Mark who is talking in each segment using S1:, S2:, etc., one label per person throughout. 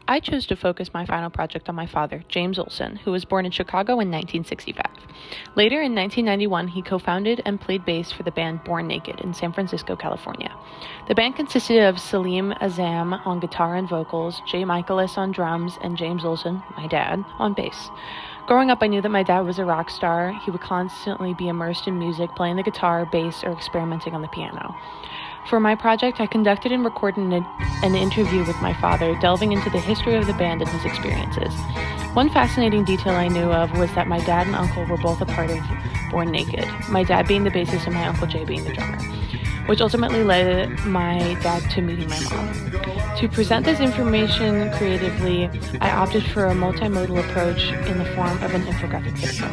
S1: I chose to focus my final project on my father, James Olson, who was born in Chicago in 1965. Later in 1991, he co founded and played bass for the band Born Naked in San Francisco, California. The band consisted of Salim Azam on guitar and vocals, Jay Michaelis on drums, and James Olson, my dad, on bass. Growing up, I knew that my dad was a rock star. He would constantly be immersed in music, playing the guitar, bass, or experimenting on the piano. For my project, I conducted and recorded an interview with my father, delving into the history of the band and his experiences. One fascinating detail I knew of was that my dad and uncle were both a part of Born Naked, my dad being the bassist and my uncle Jay being the drummer, which ultimately led my dad to meeting my mom. To present this information creatively, I opted for a multi-modal approach in the form of an infographic video.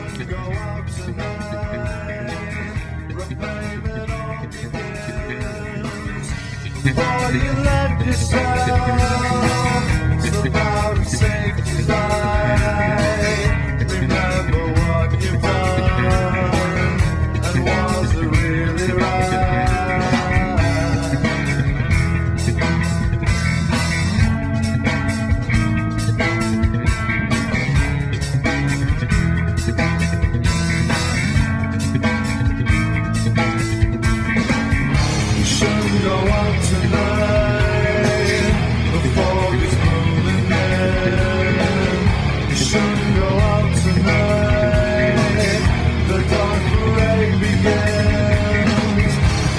S2: Before you let yourself slip out of safety line, remember what you've done and was it really right? You shouldn't go out tonight, the fog is moving in. You shouldn't go out tonight, the dark parade begins.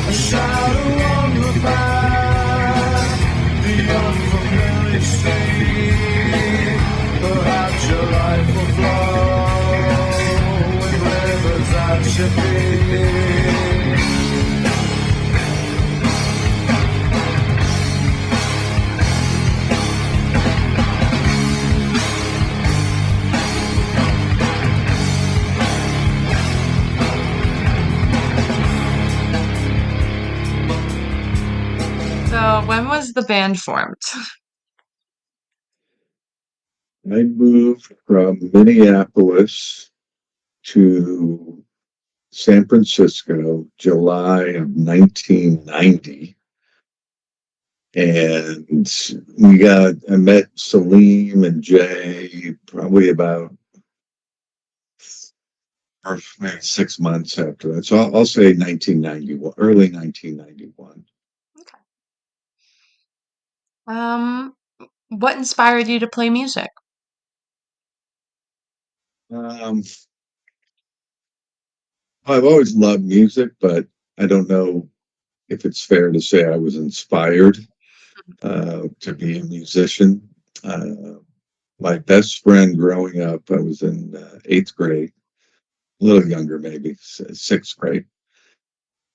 S2: A shadow on the path, the unfamiliar street. Perhaps your life will flow with rivers at your feet.
S3: So, when was the band formed?
S4: I moved from Minneapolis to San Francisco, July of 1990. And I met Salim and Jay probably about maybe 6 months after that. So I'll say 1991, early 1991.
S3: Okay. What inspired you to play music?
S4: Um, I've always loved music, but I don't know if it's fair to say I was inspired to be a musician. Uh, my best friend growing up, I was in eighth grade, a little younger, maybe sixth grade,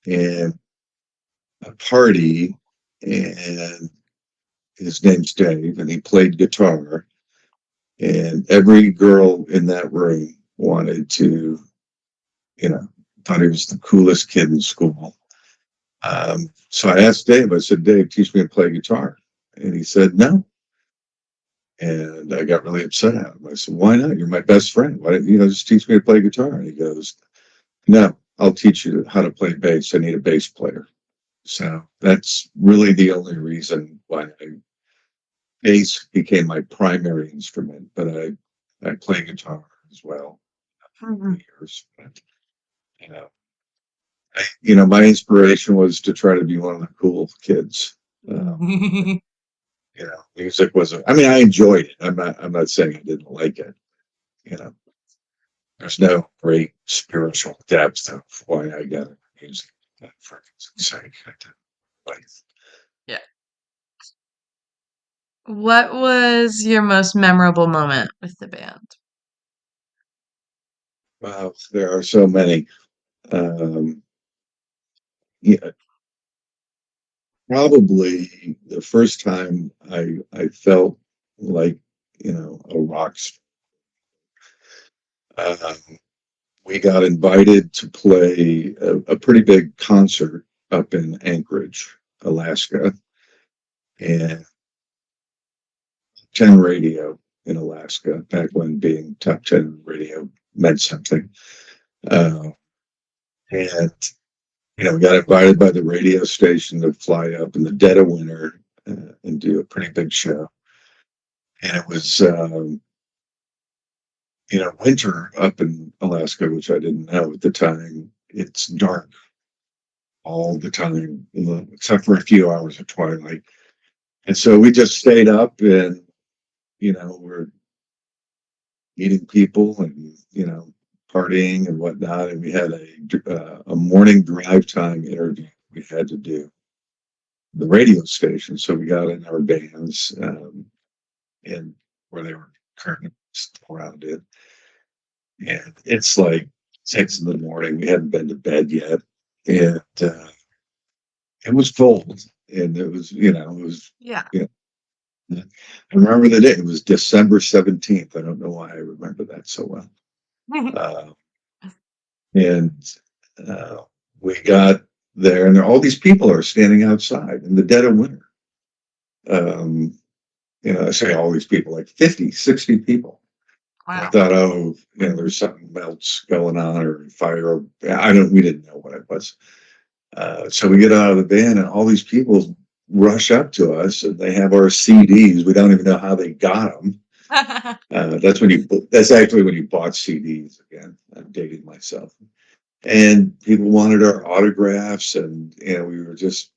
S4: and a party, and his name's Dave, and he played guitar, and every girl in that room wanted to, thought he was the coolest kid in school. So I asked Dave, I said, Dave, teach me to play guitar. And he said, no. And I got really upset at him. I said, why not? You're my best friend. Why don't you just teach me to play guitar? And he goes, no, I'll teach you how to play bass. I need a bass player. So that's really the only reason why bass became my primary instrument. But I play guitar as well for years. But, you know, my inspiration was to try to be one of the cool kids. Music wasn't. I mean, I enjoyed it. I'm not saying I didn't like it. You know, there's no great spiritual depth of why I got into music. For music's sake, I didn't like.
S3: Yeah. What was your most memorable moment with the band?
S4: Wow, there are so many. Yeah, probably the first time I felt like a rock star. We got invited to play a pretty big concert up in Anchorage, Alaska, and 10 radio in Alaska, back when being top 10 radio meant something. And, we got invited by the radio station to fly up in the dead of winter and do a pretty big show. and it was winter up in Alaska, which I didn't know at the time. It's dark all the time, except for a few hours of twilight. And so we just stayed up and, we're meeting people and, partying and whatnot. And we had a morning drive time interview we had to do the radio station. So we got in our bands and where they were currently around it. And it's like 6 in the morning. We hadn't been to bed yet. And it was cold. And it was,
S3: Yeah.
S4: I remember the day. It was December 17th. I don't know why I remember that so well. Uh, and we got there, and all these people are standing outside in the dead of winter. Um, I say all these people, like 50, 60 people. I
S3: Wow.
S4: thought, oh, there's something else going on or fire. We didn't know what it was. So we get out of the van and all these people rush up to us and they have our CDs. We don't even know how they got them. That's actually when you bought CDs again. I'm dating myself. And people wanted our autographs and, we were just,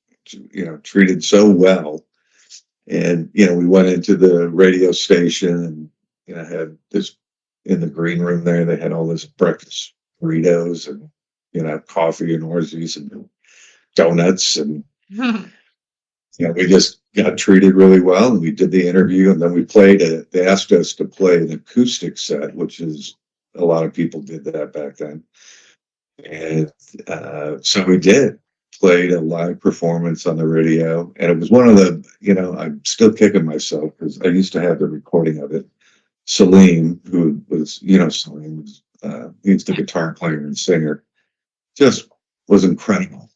S4: treated so well. And, we went into the radio station and, had this in the green room there. They had all this breakfast burritos and, coffee and oranges and donuts. And, we just got treated really well. And we did the interview and then they asked us to play an acoustic set, which is a lot of people did that back then. And so we played a live performance on the radio. And it was one of the, I'm still kicking myself because I used to have the recording of it. Salim, who was, Salim was, he's the guitar player and singer, just was incredible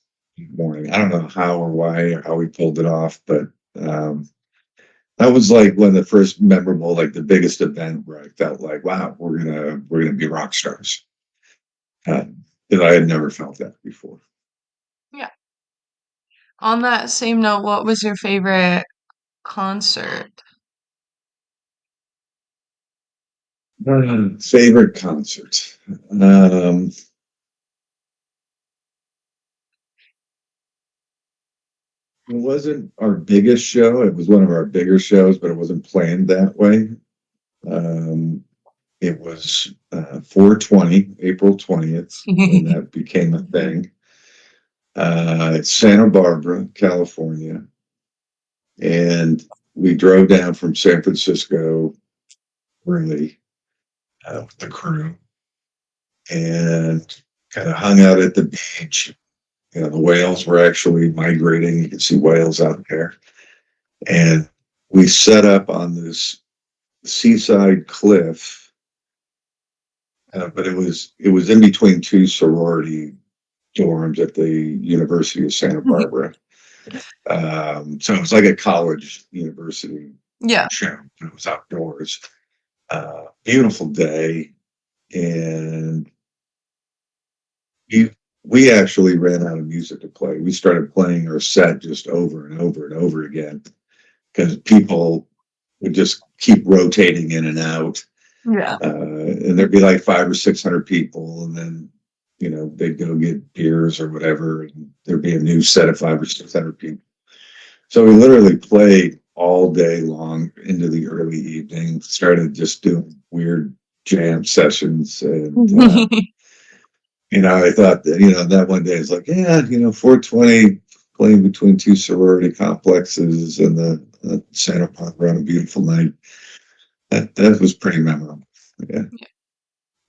S4: morning. I don't know how or why or how we pulled it off, but that was like one of the first memorable, like the biggest event where I felt like, wow, we're gonna be rock stars. Because I had never felt that before.
S3: Yeah. On that same note, what was your favorite concert?
S4: Favorite concert. It wasn't our biggest show. It was one of our bigger shows, but it wasn't planned that way. It was 420, April 20th, when that became a thing. It's Santa Barbara, California. And we drove down from San Francisco early with the crew and kind of hung out at the beach. The whales were actually migrating. You could see whales out there. And we set up on this seaside cliff, but it was in between two sorority dorms at the University of Santa Barbara. So it was like a college university
S3: Yeah.
S4: show. It was outdoors. Beautiful day, and we actually ran out of music to play. We started playing our set just over and over and over again because people would just keep rotating in and out.
S3: Yeah.
S4: And there'd be like 500 or 600 people, and then they'd go get beers or whatever, and there'd be a new set of 500 or 600 people. So we literally played all day long into the early evening. Started just doing weird jam sessions, and I thought that that one day it's like, 420 playing between two sorority complexes and the Santa Barbara on a beautiful night. That was pretty memorable. Yeah,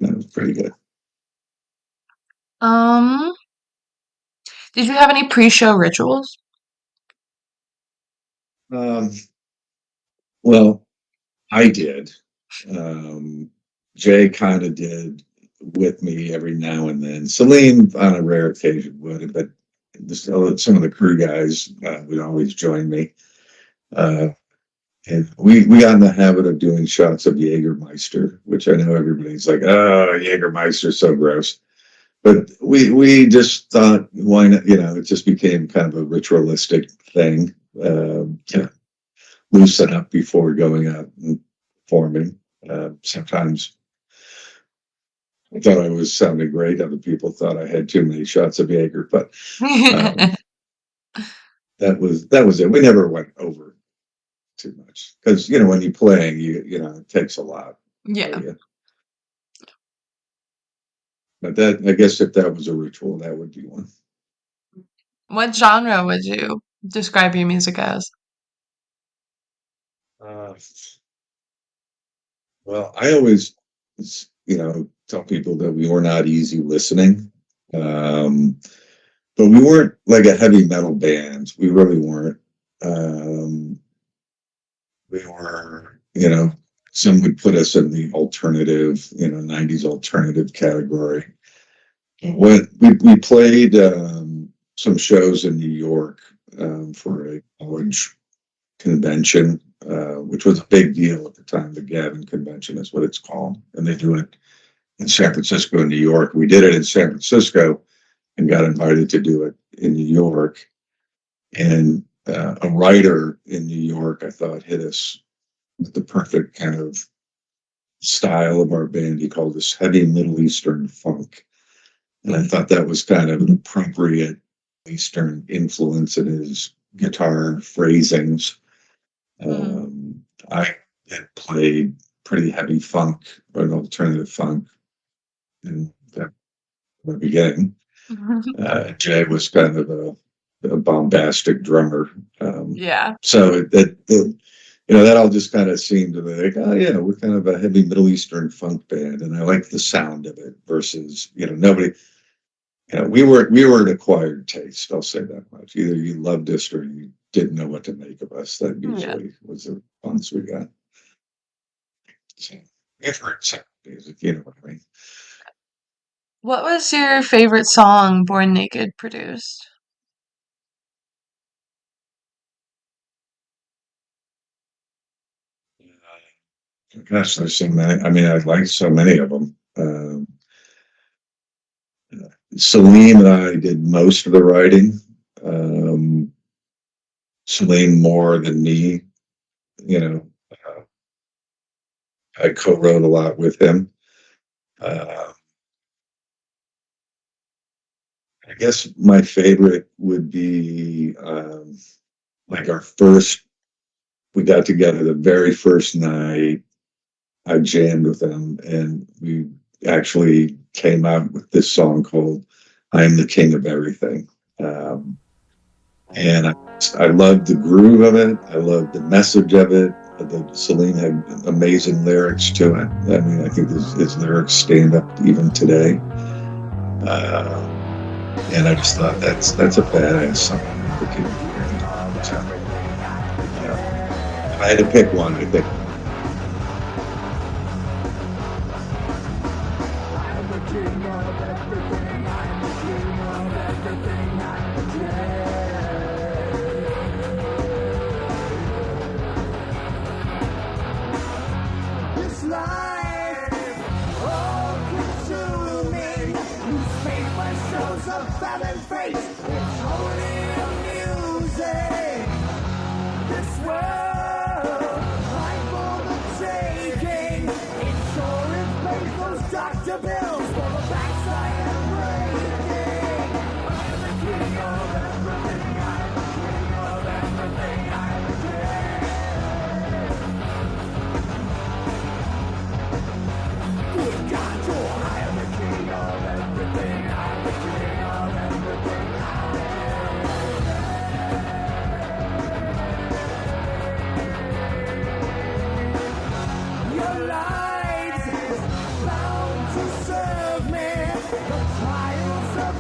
S4: that was pretty good.
S3: Um, did you have any pre-show rituals?
S4: Um, well, I did. Jay kind of did with me every now and then. Celine, on a rare occasion, would, but some of the crew guys would always join me. And we got in the habit of doing shots of Jägermeister, which I know everybody's like, oh, Jägermeister's so gross. But we just thought, why not? It just became kind of a ritualistic thing to loosen up before going out and performing. Sometimes I thought I was sounding great. Other people thought I had too many shots of Jaeger, but um, that was it. We never went over too much because when you're playing, it takes a lot
S3: Yeah.
S4: for you. But that, I guess, if that was a ritual, that would be one.
S3: What genre would you describe your music as?
S4: Uh, well, I always, tell people that we were not easy listening. Um, but we weren't like a heavy metal band. We really weren't. Um, we were, some would put us in the alternative, 90s alternative category. When we played some shows in New York for a college convention, which was a big deal at the time. The Gavin Convention is what it's called, and they do it in San Francisco and New York. We did it in San Francisco and got invited to do it in New York. And a writer in New York, I thought, hit us with the perfect kind of style of our band. He called us heavy Middle Eastern funk. And I thought that was kind of an appropriate Eastern influence in his guitar phrasings. I had played pretty heavy funk, or an alternative funk, in the beginning. Jay was kind of a bombastic drummer.
S3: Yeah.
S4: So that all just kind of seemed to be like, oh yeah, we're kind of a heavy Middle Eastern funk band, and I like the sound of it. Versus, nobody, we were an acquired taste. I'll say that much. Either you loved us or you didn't know what to make of us. That usually was the response we got. So, we've heard some music, you know what I mean.
S3: What was your favorite song Born Naked produced?
S4: Gosh, there's so many. I mean, I like so many of them. Celine and I did most of the writing. Celine more than me. Uh, I co-wrote a lot with him. Uh, I guess my favorite would be like we got together the very first night. I jammed with him, and we actually came out with this song called "I Am the King of Everything." And I loved the groove of it. I loved the message of it. Celine had amazing lyrics to it. I mean, I think his lyrics stand up even today. And I just thought that's a badass song. So, if I had to pick one, I think.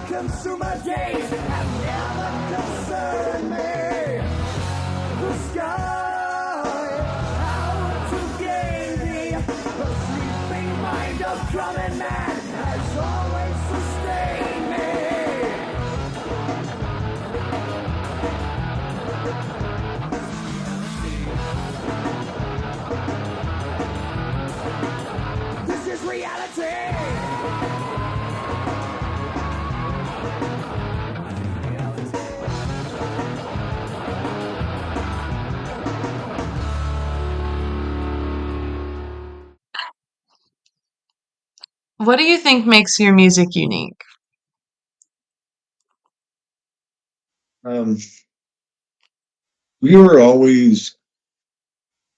S2: Consumer days have never concerned me. The sky, how to gain thee. The sleeping mind of common man has always sustained me. This is reality.
S3: What do you think makes your music unique?
S4: Um, we were always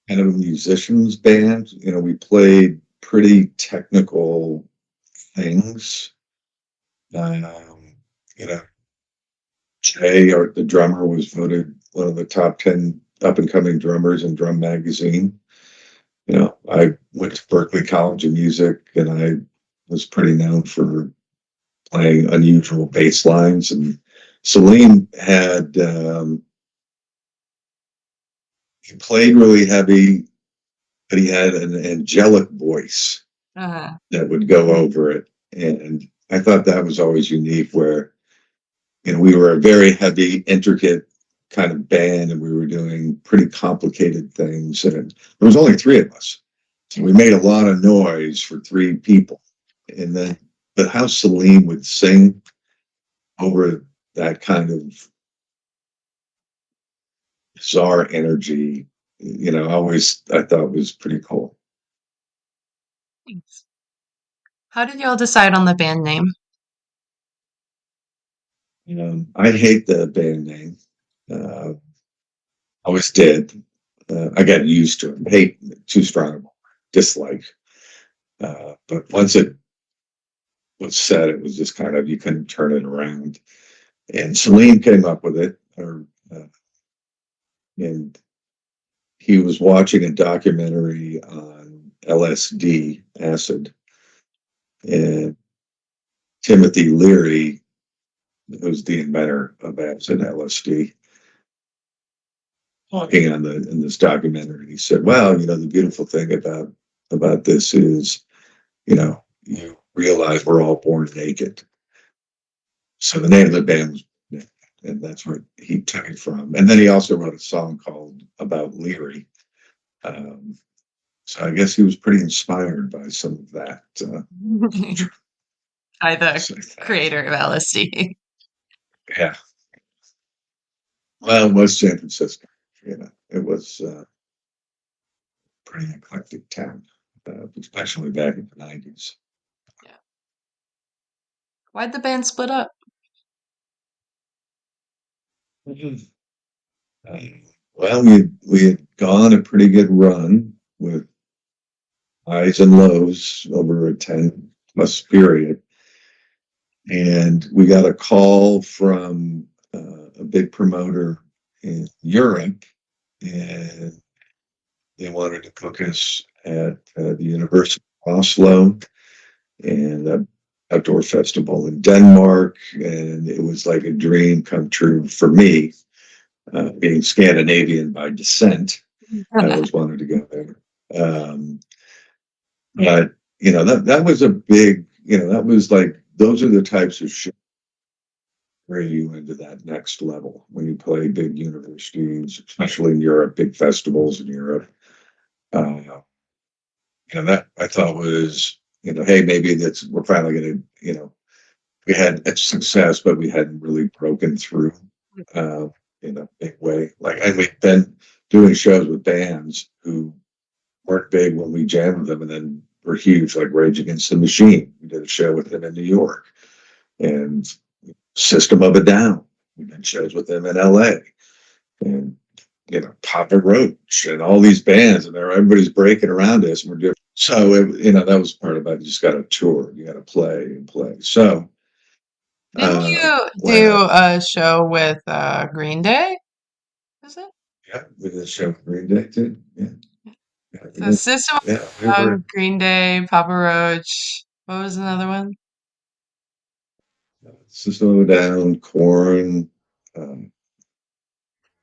S4: kind of a musicians band. We played pretty technical things. Um, you know, Jay, the drummer, was voted one of the top 10 up and coming drummers in Drum Magazine. I went to Berklee College of Music, and I was pretty known for playing unusual bass lines. And Salim he played really heavy, but he had an angelic voice
S3: Uh,
S4: that would go over it. And I thought that was always unique, where we were a very heavy, intricate kind of band, and we were doing pretty complicated things. And there was only three of us, so we made a lot of noise for three people. And then, but how Salim would sing over that kind of bizarre energy, I thought was pretty cool.
S3: Thanks. How did y'all decide on the band name?
S4: I hate the band name. Uh, Always did. I got used to it. Hate, too strong of a word. Dislike. But once it was said, it was just kind of, you couldn't turn it around. And Celine came up with it, and he was watching a documentary on LSD, acid, and Timothy Leary, who's the inventor of acid, LSD, talking in this documentary. He said, "Well, the beautiful thing about this is, you realize we're all born naked." So the name of the band was Nick, and that's where he took it from. And then he also wrote a song called About Leary. Um, so I guess he was pretty inspired by some of that.
S3: By the
S4: So that.
S3: creator of LSD.
S4: Yeah. Well, it was San Francisco. It was a pretty eclectic town, especially back in the 90s.
S3: Yeah. Why'd the band split up?
S4: Mhm. Well, we had gone a pretty good run with highs and lows over a 10 plus period. And we got a call from a big promoter in Europe, and they wanted to book us at the University of Oslo and an outdoor festival in Denmark. And it was like a dream come true for me, being Scandinavian by descent. I always wanted to go there. But that was a big, that was like, those are the types of shit bring you into that next level when you play big universities, especially in Europe, big festivals in Europe. That I thought was, hey, maybe we're finally going to, we had success, but we hadn't really broken through uh, in a big way. And we've been doing shows with bands who weren't big when we jammed with them, and then were huge, like Rage Against the Machine. We did a show with them in New York, and System of a Down. We did shows with them in LA, and Papa Roach, and all these bands, and everybody's breaking around us, and we're doing. So that was part of it. You just got to tour, you got to play and play. So
S3: Didn't you do
S4: when
S3: a show with Green Day? Is it?
S4: yeah, we did a show with Green Day too. Yeah, yeah, we
S3: So
S4: did.
S3: System of
S4: Yeah, we
S3: a
S4: were
S3: Down, Green Day, Papa Roach. What was another one?
S4: System of a Down, Corn, um,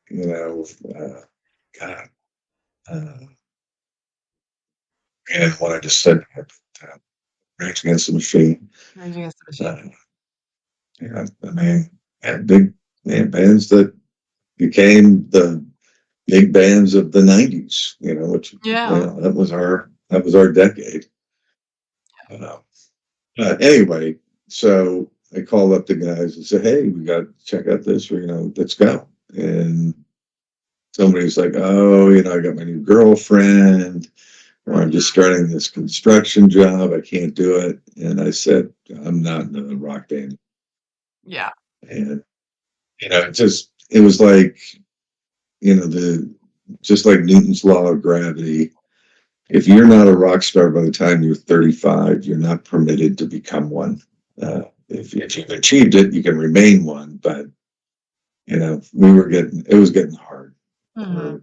S4: you know, uh, God, uh, and what I just said, Rage Against the Machine.
S3: Rage Against the Machine.
S4: Uh, yeah, I mean, and big bands that became the big bands of the '90s. Which
S3: Yeah.
S4: that was our decade. Uh, anyway, so I called up the guys and said, "Hey, we got to check out this. Or, let's go." And somebody's like, "Oh, I got my new girlfriend. or I'm just starting this construction job. I can't do it. And I said, I'm not in a rock band.
S3: Yeah.
S4: And, it was like, just like Newton's law of gravity. If you're not a rock star by the time you're 35, you're not permitted to become one. If you've achieved it, you can remain one. But, it was getting hard.
S3: Mhm.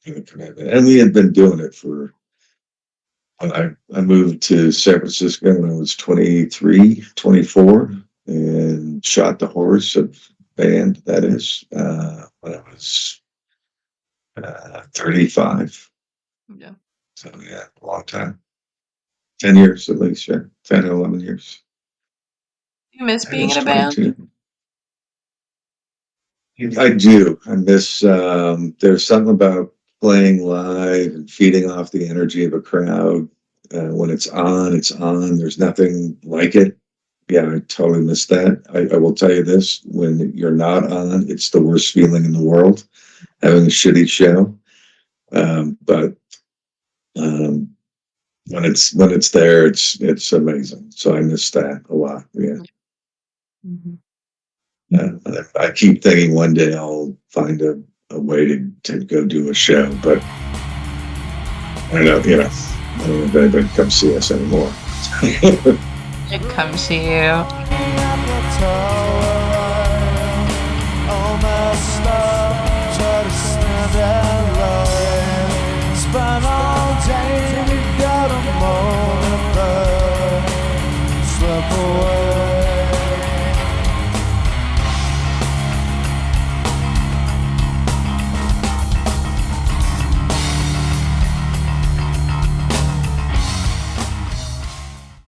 S4: The commitment. And we had been doing it for, when I moved to San Francisco when I was 23, 24, and shot the horse of band, that is, when I was 35.
S3: Yeah.
S4: So, yeah, a long time. 10 years at least, yeah. 10 or 11 years.
S3: Do you miss
S4: I
S3: being
S4: was
S3: in a band?
S4: 22. I do. I miss, there's something about playing live and feeding off the energy of a crowd. When it's on, it's on. There's nothing like it. Yeah, I totally miss that. I will tell you this, when you're not on, it's the worst feeling in the world, having a shitty show. But when it's there, it's amazing. So I miss that a lot. Yeah.
S3: Mhm.
S4: I keep thinking one day I'll find a way to go do a show, but I don't know if anybody comes see us anymore.
S3: It comes to you.